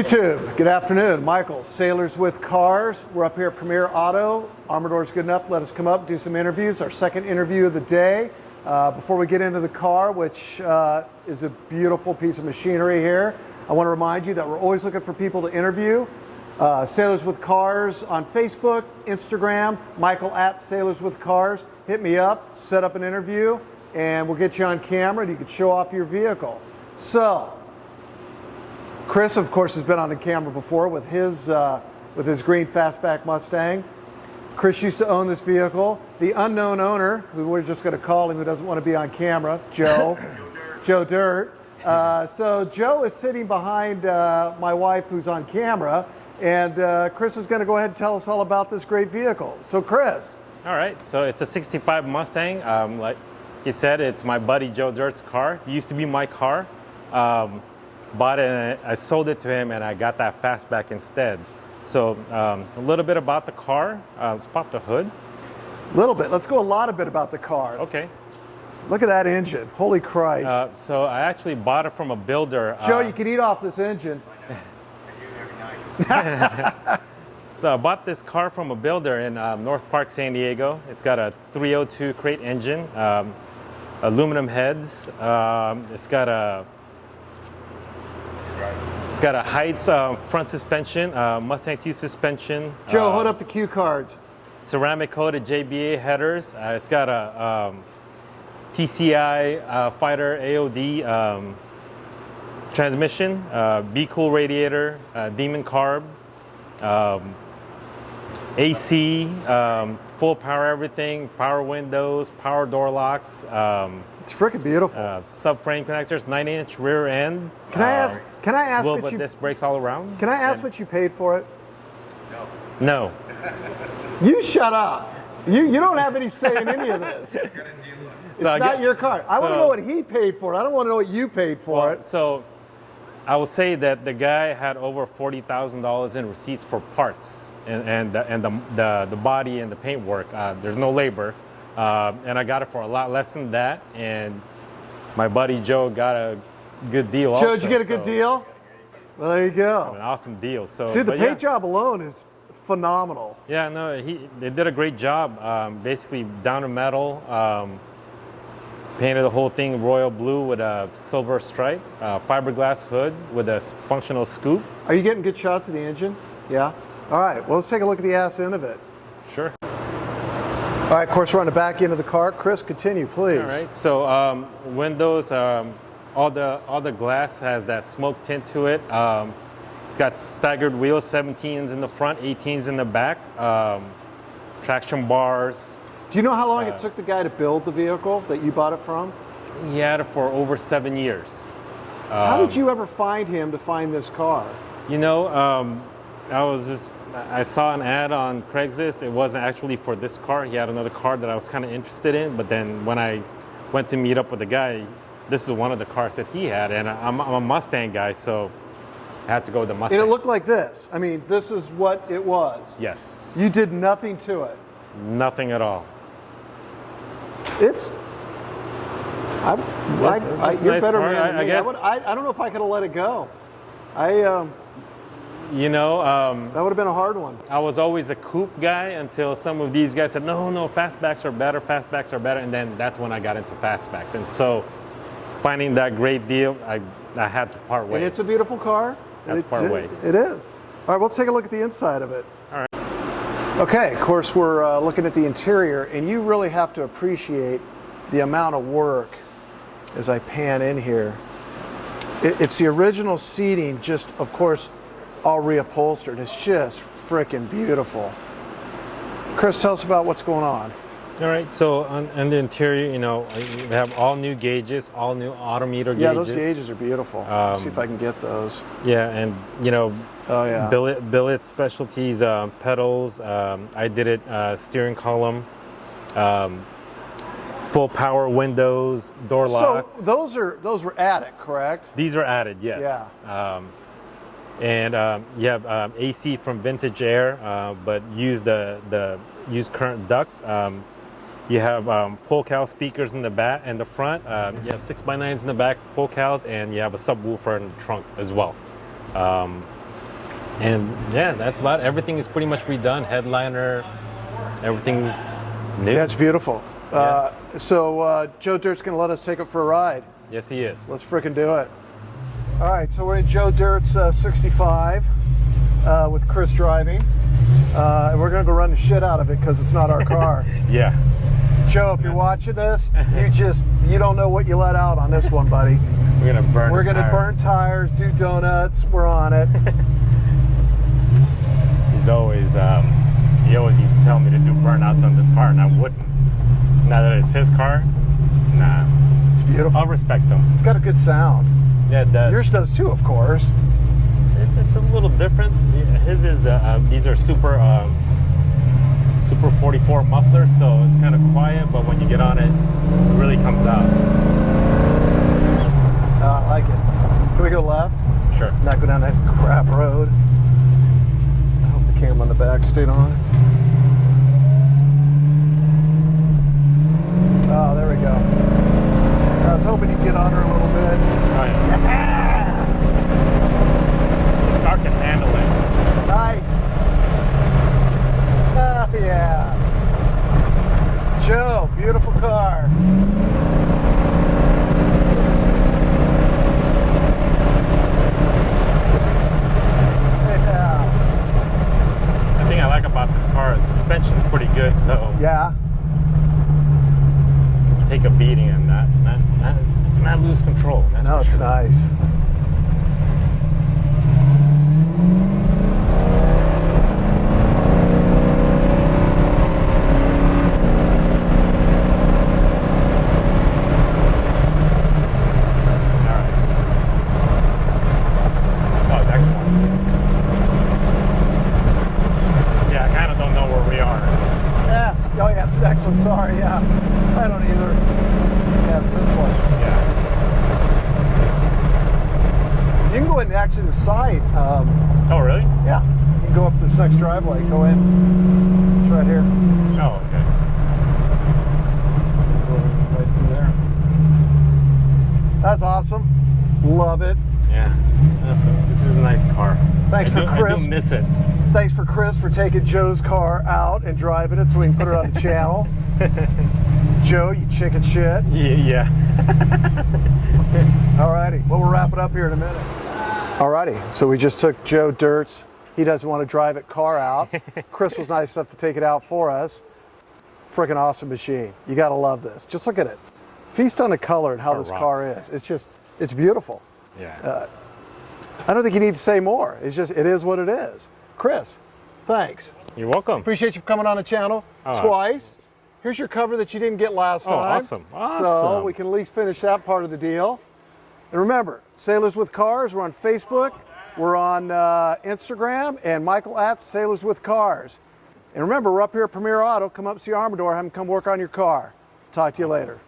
YouTube, good afternoon. Michael, Sailors with Cars. We're up here at Premier Auto. Armourdoor's good enough to let us come up, do some interviews. Our second interview of the day. Before we get into the car, which is a beautiful piece of machinery here, I want to remind you that we're always looking for people to interview. Sailors with Cars on Facebook, Instagram, Michael at Sailors with Cars. Hit me up, set up an interview, and we'll get you on camera and you can show off your vehicle. So, Chris, of course, has been on the camera before with his green fastback Mustang. Chris used to own this vehicle. The unknown owner, who we're just going to call him, who doesn't want to be on camera, Joe. Joe Dirt. So Joe is sitting behind my wife, who's on camera, and Chris is going to go ahead and tell us all about this great vehicle. So, Chris. All right. So it's a '65 Mustang. Like you said, it's my buddy Joe Dirt's car. It used to be my car. Bought it and I sold it to him, and I got that fastback instead. So a little bit about the car. Let's pop the hood. A little bit. Let's go a lot of bit about the car. Okay. Look at that engine. Holy Christ. So I actually bought it from a builder. Joe, you can eat off this engine. So I bought this car from a builder in North Park, San Diego. It's got a 302 crate engine, aluminum heads. It's got a Heights front suspension, Mustang 2 suspension. Joe, hold up the cue cards. Ceramic coated JBA headers. It's got a TCI Fighter AOD transmission, Be Cool radiator, Demon carb, AC, full power everything, power windows, power door locks. It's freaking beautiful. Subframe connectors, 9-inch rear end. Can I ask what you disc brakes all around? Can I ask what you paid for it? No. You shut up. You don't have any say in any of this. It's not your car. I want to know what he paid for it. I don't want to know what you paid for it. So I will say that the guy had over $40,000 in receipts for parts and the body and the paint work. There's no labor. And I got it for a lot less than that. And my buddy Joe got a good deal. Joe, did you get a good deal? Well, there you go. An awesome deal. So, dude, the paint job alone is phenomenal. Yeah, no, they did a great job. Basically, down to metal. Painted the whole thing royal blue with a silver stripe, fiberglass hood with a functional scoop. Are you getting good shots of the engine? Yeah? All right, well, let's take a look at the ass end of it. Sure. All right, of course, we're on the back end of the car. Chris, continue, please. All right, so windows, all the glass has that smoke tint to it. It's got staggered wheels, 17s in the front, 18s in the back, traction bars. Do you know how long it took the guy to build the vehicle that you bought it from? He had it for over 7 years. How did you ever find him to find this car? You know, I saw an ad on Craigslist. It wasn't actually for this car. He had another car that I was kind of interested in, but then when I went to meet up with the guy, this is one of the cars that he had, and I'm a Mustang guy, so I had to go with the Mustang. And it looked like this. I mean, this is what it was. Yes. You did nothing to it. Nothing at all. It's. You're nice better car. man than me. I guess. I don't know if I could have let it go. You know. That would have been a hard one. I was always a coupe guy until some of these guys said, no, fastbacks are better, and then that's when I got into fastbacks. And so, finding that great deal, I had to part ways. And it's a beautiful car. Part ways. It is. All right, let's take a look at the inside of it. All right. Okay, of course, we're looking at the interior, and you really have to appreciate the amount of work as I pan in here. It's the original seating, just, of course, all reupholstered. It's just freaking beautiful. Chris, tell us about what's going on. All right, so on the interior, you know, we have all new gauges, all new odometer gauges. Yeah, those gauges are beautiful. Let's see if I can get those. Yeah, and, you know, oh, yeah. billet specialties, pedals. I did it steering column, full power windows, door locks. So those were added, correct? These are added, yes. Yeah. And you have AC from Vintage Air, but use the use current ducts. You have full cowl speakers in the back and the front. You have 6x9s in the back, full cows, and you have a subwoofer in the trunk as well. And yeah, that's about it. Everything is pretty much redone. Headliner, everything's new. Yeah, it's beautiful. Yeah. So Joe Dirt's going to let us take it for a ride. Yes, he is. Let's freaking do it. All right, so we're in Joe Dirt's 65 with Chris driving. And we're going to go run the shit out of it because it's not our car. Yeah. Joe, if you're watching this, you don't know what you let out on this one, buddy. We're going to burn We're going to burn tires, do donuts. We're on it. He always used to tell me to do burnouts on this car, and I wouldn't. Now that it's his car, nah. It's beautiful. I'll respect him. It's got a good sound. Yeah, it does. Yours does too, of course. It's a little different. His is these are super 44 mufflers, so it's kind of quiet. But when you get on it, it really comes out. I like it. Can we go left? Sure. Not go down that crap road. I hope the camera on the back stayed on. Oh, there we go. I was hoping you'd get on her a little bit. Oh, yeah. This car can handle it. Nice. Oh, yeah. Joe, beautiful car. Yeah. The thing I like about this car is the suspension's pretty good, so Yeah. take a beating and not lose control. That's No, for it's sure. nice. Oh yeah, it's the next one. Sorry, yeah. I don't either. Yeah, it's this one. Yeah. You can go in actually the side. Oh, really? Yeah. You can go up this next driveway. Go in. It's right here. Oh, okay. Go right through there. That's awesome. Love it. Yeah. This is a nice car. Thanks for Chris. I do miss it. Thanks for Chris for taking Joe's car out and driving it so we can put it on the channel. Joe, you chicken shit. Yeah. Alrighty, well, we'll wrap it up here in a minute. Alrighty, so we just took Joe Dirt's, he doesn't want to drive it, car out. Chris was nice enough to take it out for us. Freaking awesome machine. You gotta love this. Just look at it. Feast on the color and how this car is. It's beautiful. Yeah. I don't think you need to say more. It is what it is. Chris, thanks. You're welcome. Appreciate you for coming on the channel twice. Here's your cover that you didn't get last time. Awesome. So we can at least finish that part of the deal. And remember, Sailors with Cars, we're on Facebook, we're on Instagram, and Michael at Sailors with Cars. And remember, we're up here at Premier Auto. Come up, see Armador, have them come work on your car. Talk to you later.